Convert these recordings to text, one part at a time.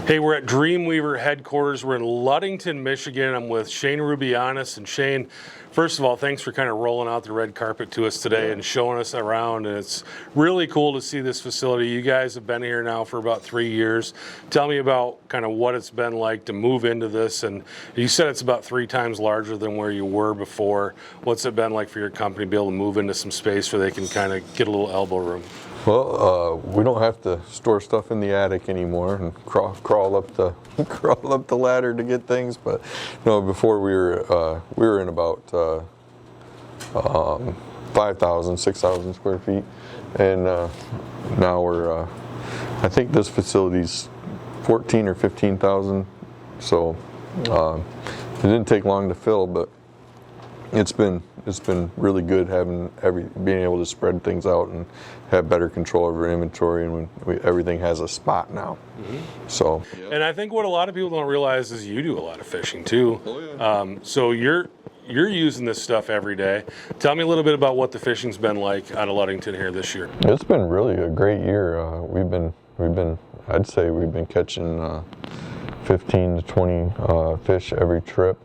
Hey, we're at Dreamweaver headquarters. We're in Ludington, Michigan. I'm with Shane Ruboyaines. And Shane, first of all, thanks for kind of rolling out the red carpet to us today and showing us around. And it's really cool to see this facility. You guys have been here now for about 3 years. Tell me about kind of what it's been like to move into this. And you said it's about 3 times larger than where you were before. What's it been like for your company to be able to move into some space where they can kind of get a little elbow room? Well, we don't have to store stuff in the attic anymore and crawl up the ladder to get things. But no, before we were in about 5,000, 6,000 square feet, and now we're I think this facility's 14 or 15,000. So it didn't take long to fill, but it's been really good being able to spread things out and have better control over inventory, and everything has a spot now. Mm-hmm. So, and I think what a lot of people don't realize is you do a lot of fishing too. Oh, yeah. So you're using this stuff every day. Tell me a little bit about what the fishing's been like out of Ludington here this year. It's been really a great year. We've been I'd say we've been catching 15 to 20 fish every trip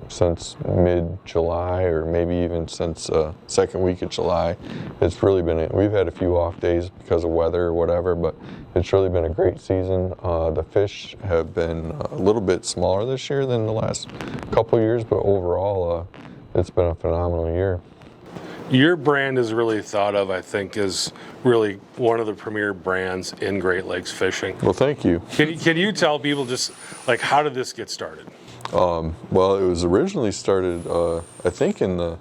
since mid-July, or maybe even since second week of July. It's really been, we've had a few off days because of weather or whatever, but it's really been a great season. The fish have been a little bit smaller this year than the last couple of years, but overall it's been a phenomenal year. Your brand is really thought of, I think, as really one of the premier brands in Great Lakes fishing. Well, thank you. Can you tell people just like, how did this get started? Well, it was originally started, I think, in the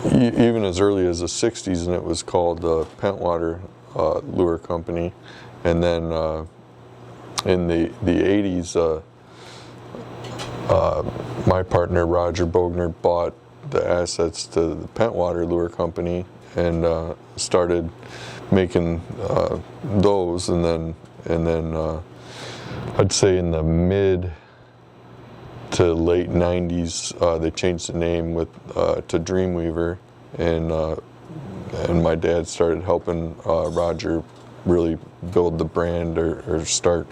even as early as the 60s, and it was called the Pentwater Lure Company. And then in the 80s, my partner Roger Bogner bought the assets to the Pentwater Lure Company and started making those, and then I'd say in the mid to late 90s, they changed the name to Dreamweaver, and my dad started helping Roger really build the brand or start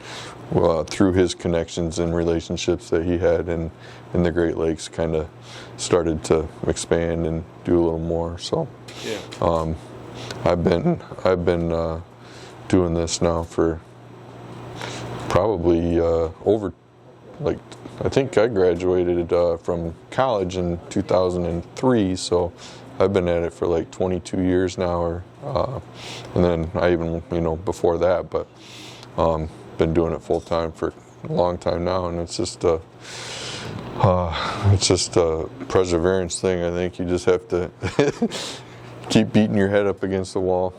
through his connections and relationships that he had in the Great Lakes, kind of started to expand and do a little more. So yeah. I've been doing this now for probably over, like, I think I graduated from college in 2003, so I've been at it for like 22 years now, and then I even, before that, but been doing it full time for a long time now, and it's just a perseverance thing. I think you just have to keep beating your head up against the wall.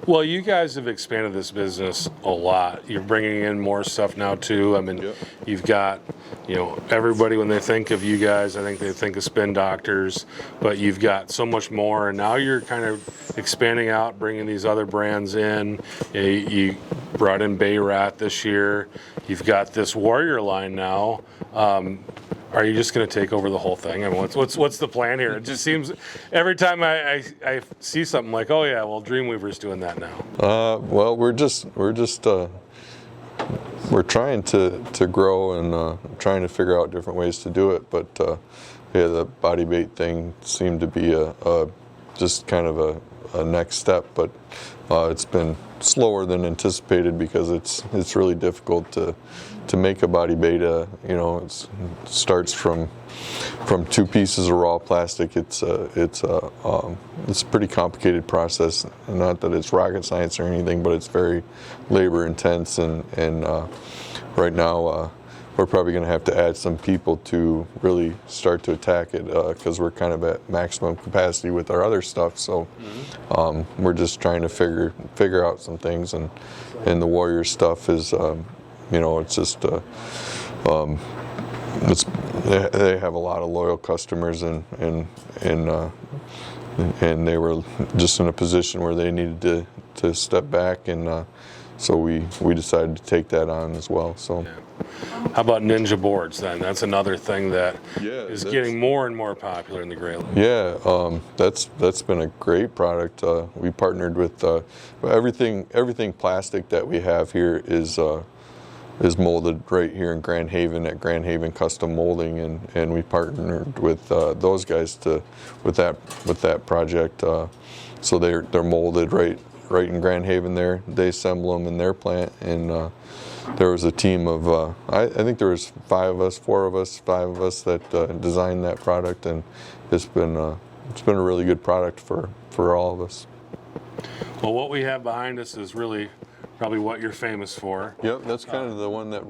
Well, you guys have expanded this business a lot. You're bringing in more stuff now too. I mean, yep. You've got, everybody, when they think of you guys, I think they think of spin doctors, but you've got so much more. And now you're kind of expanding out, bringing these other brands in. You brought in Bay Rat this year. You've got this Warrior line now. Are you just going to take over the whole thing? I mean, what's the plan here? It just seems every time I see something like, oh yeah, well, Dreamweaver's doing that now. Well, we're trying to grow and trying to figure out different ways to do it. But yeah, the body bait thing seemed to be just kind of a next step. But it's been slower than anticipated because it's really difficult to make a body bait. It starts from 2 pieces of raw plastic. It's a pretty complicated process. Not that it's rocket science or anything, but it's very labor intense. And right now we're probably going to have to add some people to really start to attack it because we're kind of at maximum capacity with our other stuff. So we're just trying to figure out some things, and the Warrior stuff is. It's just they have a lot of loyal customers, and they were just in a position where they needed to step back, and so we decided to take that on as well. So. Yeah. How about Ninja boards then? That's another thing that is getting more and more popular in the Great Lakes. Yeah, that's been a great product. We partnered with everything plastic that we have here is is molded right here in Grand Haven at Grand Haven Custom Molding, and we partnered with those guys with that project. So they're molded right in Grand Haven there. They assemble them in their plant, and there was a team of I think there was five of us that designed that product, and it's been a really good product for all of us. Well, what we have behind us is really probably what you're famous for. Yep, that's kind of the one that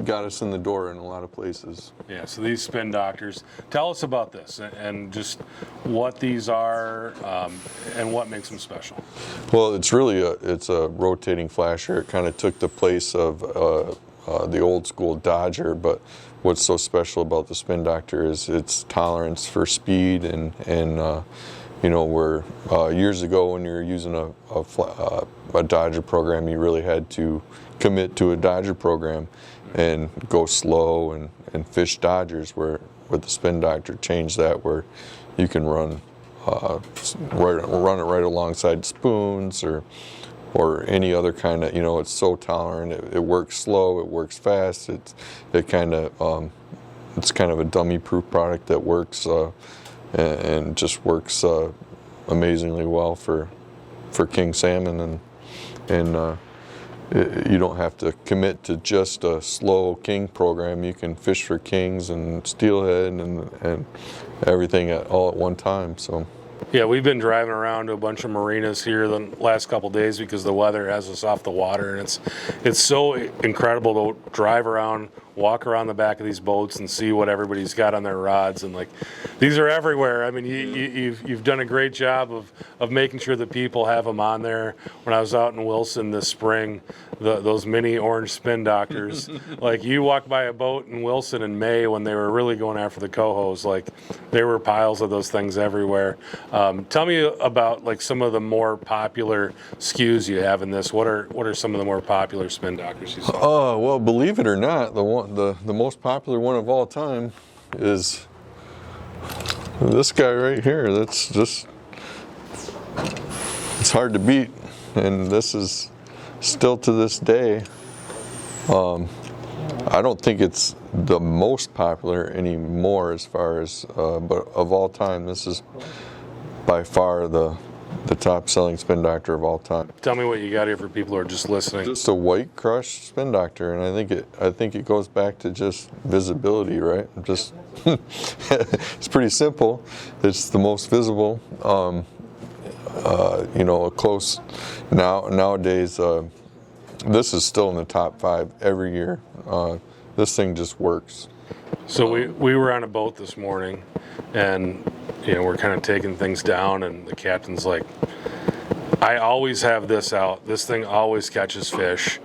got us in the door in a lot of places. Yeah, so these spin doctors. Tell us about this and just what these are and what makes them special. Well, it's a rotating flasher. It kind of took the place of the old school Dodger, but what's so special about the spin doctor is its tolerance for speed and where years ago when you were using a Dodger program, you really had to commit to a Dodger program and go slow and fish Dodgers, where with the spin doctor changed that, where you can run it right alongside spoons or any other kind of, it's so tolerant. It works slow, it works fast. It's kind of a dummy-proof product that works and just works amazingly well for king salmon, and you don't have to commit to just a slow king program. You can fish for kings and steelhead and everything all at one time. So. Yeah, we've been driving around to a bunch of marinas here the last couple of days because the weather has us off the water, and it's so incredible to drive around, walk around the back of these boats and see what everybody's got on their rods, and like these are everywhere. I mean, you've done a great job of making sure that people have them on there. When I was out in Wilson this spring, those mini orange spin doctors, like you walk by a boat in Wilson in May when they were really going after the cohos, like there were piles of those things everywhere. Tell me about like some of the more popular SKUs you have in this. What are some of the more popular spin doctors you saw? Well, believe it or not, the most popular one of all time is this guy right here. That's just, it's hard to beat, and this is still to this day. I don't think it's the most popular anymore as far as, but of all time, this is by far the top selling spin doctor of all time. Tell me what you got here for people who are just listening. Just a white crushed spin doctor, and I think it goes back to just visibility, right? Just it's pretty simple. It's the most visible. A close nowadays. This is still in the top 5 every year. This thing just works. So we were on a boat this morning, and we're kind of taking things down, and the captain's like, I always have this out. This thing always catches fish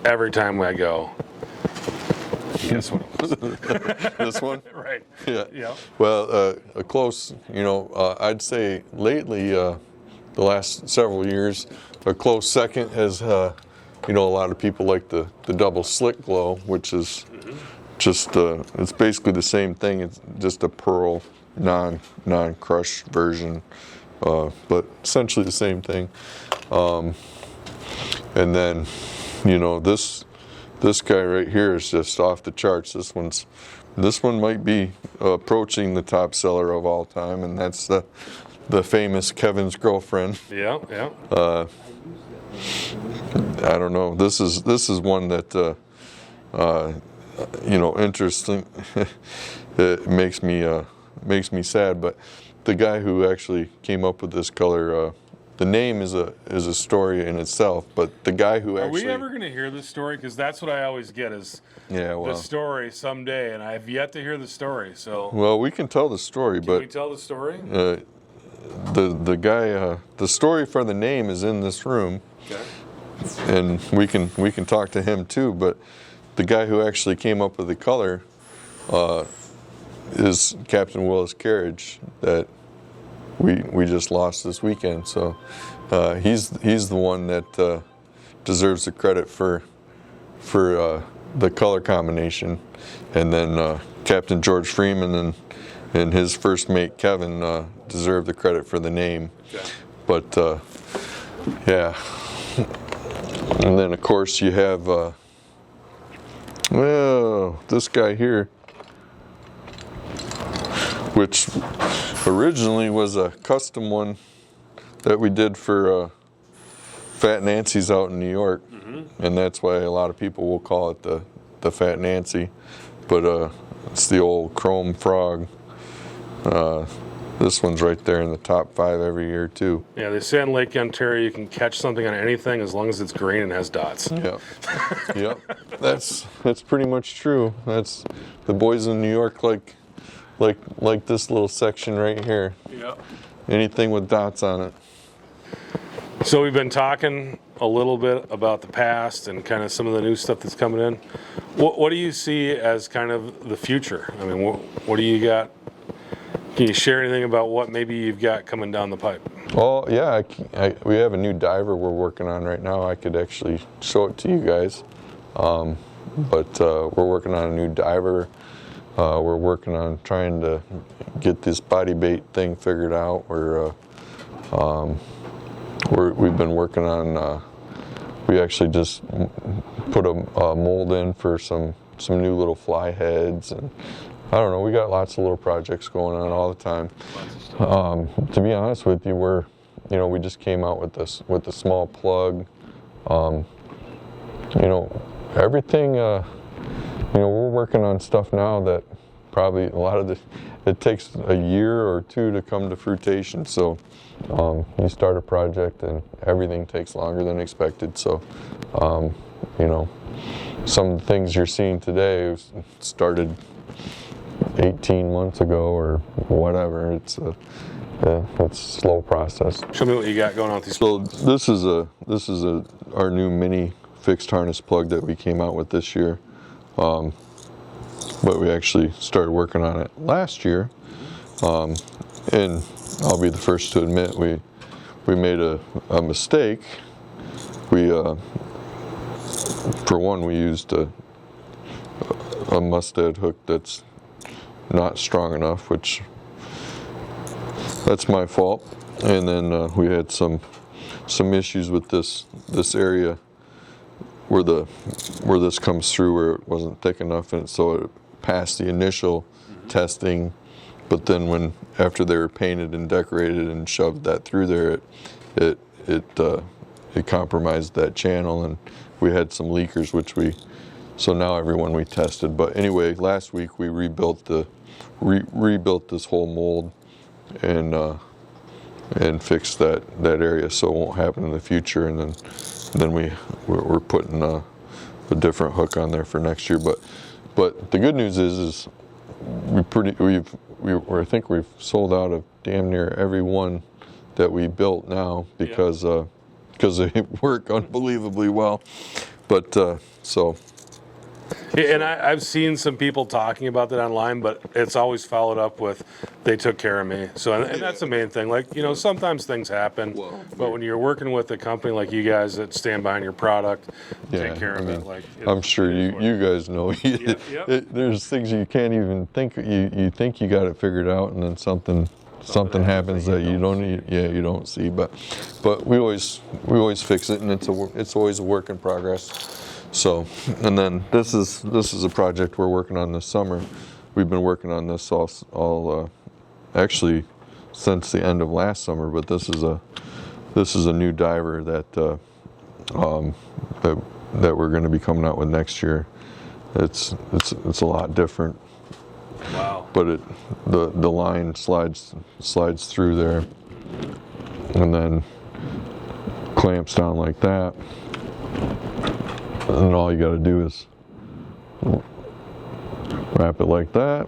every time I go. Guess what it was? This one? Right. Yeah. Well, a close, I'd say lately, the last several years, a close second has, a lot of people like the double slick glow, which is just, it's basically the same thing. It's just a pearl non-crush version, but essentially the same thing. And then, this guy right here is just off the charts. This one might be approaching the top seller of all time, and that's the famous Kevin's Girlfriend. Yeah. I don't know. This is one that interesting. It makes me sad, but the guy who actually came up with this color, the name is a story in itself, but the guy who Are actually... we ever going to hear this story? Because that's what I always get is the story someday, and I've yet to hear the story. So well, we can tell the story, can but we tell the story? The guy, the story for the name is in this room. Okay. And we can talk to him too, but the guy who actually came up with the color is Captain Willis Carriage that we just lost this weekend. So he's the one that deserves the credit for the color combination, and then Captain George Freeman and his first mate Kevin deserve the credit for the name. Okay. But yeah. And then of course you have, well, this guy here, which originally was a custom one that we did for Fat Nancy's out in New York. And that's why a lot of people will call it the Fat Nancy. But it's the old chrome frog. This one's right there in the top 5 every year too. Yeah, they say on Lake Ontario you can catch something on anything as long as it's green and has dots. Yep. Yep. That's pretty much true. That's the boys in New York like this little section right here. Yep. Anything with dots on it. So we've been talking a little bit about the past and kind of some of the new stuff that's coming in. What do you see as kind of the future? I mean, what do you got? Can you share anything about what maybe you've got coming down the pipe? Well, yeah, we have a new diver we're working on right now. I could actually show it to you guys. But we're working on a new diver. We're working on trying to get this body bait thing figured out. We've been working on, we actually just put a mold in for some new little fly heads, and I don't know, we got lots of little projects going on all the time. To be honest with you, we just came out with a small plug. Everything, we're working on stuff now that probably it takes a year or 2 to come to fruition. So you start a project and everything takes longer than expected. So, some of the things you're seeing today started 18 months ago or whatever. It's a slow process. Show me what you got going on with these. So this is our new mini fixed harness plug that we came out with this year. But we actually started working on it last year. And I'll be the first to admit we made a mistake. For one, we used a mustad hook that's not strong enough, which that's my fault. And then we had some issues with this area where this comes through, where it wasn't thick enough, and so it passed the initial testing. But then after they were painted and decorated and shoved that through there, it compromised that channel, and we had some leakers, so now every one we tested. But anyway, last week we rebuilt this whole mold and fixed that area so it won't happen in the future. And then we're putting a different hook on there for next year. But the good news is I think we've sold out of damn near every one that we built now because they work unbelievably well. But so. And I've seen some people talking about that online, but it's always followed up with, they took care of me. So, and that's the main thing. Like, sometimes things happen, but when you're working with a company like you guys that stand behind your product, take care of it. Like, I'm sure you guys know. There's things you can't even think. You think you got it figured out, and then something happens that you don't see. But we always fix it, and it's always a work in progress. So, and then this is a project we're working on this summer. We've been working on this all actually since the end of last summer. But this is a new diver that we're going to be coming out with next year. It's a lot different. Wow. But the line slides through there, and then clamps down like that. And all you got to do is wrap it like that.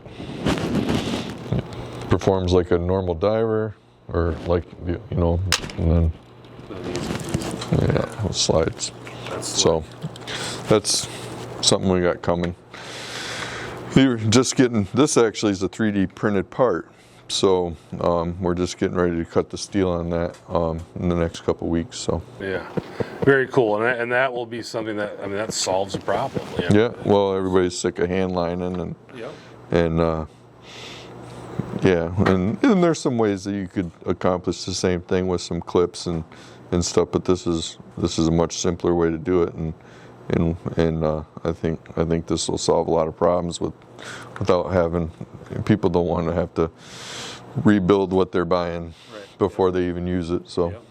It performs like a normal diver, or like, and then it slides. So that's something we got coming. You're just getting, this actually is a 3D printed part. So we're just getting ready to cut the steel on that in the next couple weeks. So yeah, very cool, and that will be something that solves a problem. Yeah. Well, everybody's sick of hand lining, and there's some ways that you could accomplish the same thing with some clips and stuff. But this is a much simpler way to do it, and I think this will solve a lot of problems without having people don't want to have to rebuild what they're buying before they even use it. So. Yep.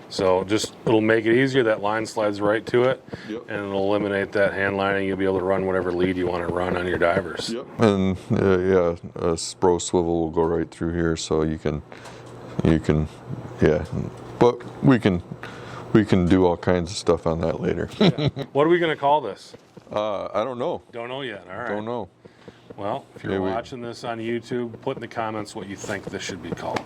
So it'll make it easier. That line slides right to it, and it'll eliminate that hand lining. You'll be able to run whatever lead you want to run on your divers. Yep. And a Spro swivel will go right through here, so you can, But we can do all kinds of stuff on that later. Yeah. What are we going to call this? I don't know. Don't know yet. All right. Don't know. Well, if you're watching this on YouTube, put in the comments what you think this should be called.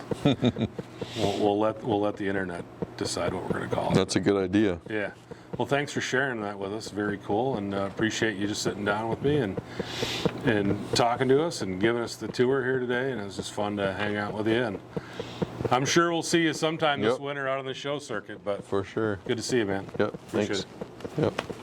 we'll let the internet decide what we're going to call it. That's a good idea. Yeah. Well, thanks for sharing that with us. Very cool, and appreciate you just sitting down with me and talking to us and giving us the tour here today. And it was just fun to hang out with you. And I'm sure we'll see you sometime this winter out on the show circuit. But for sure. Good to see you, man. Yep. Appreciate Thanks. it. Yep.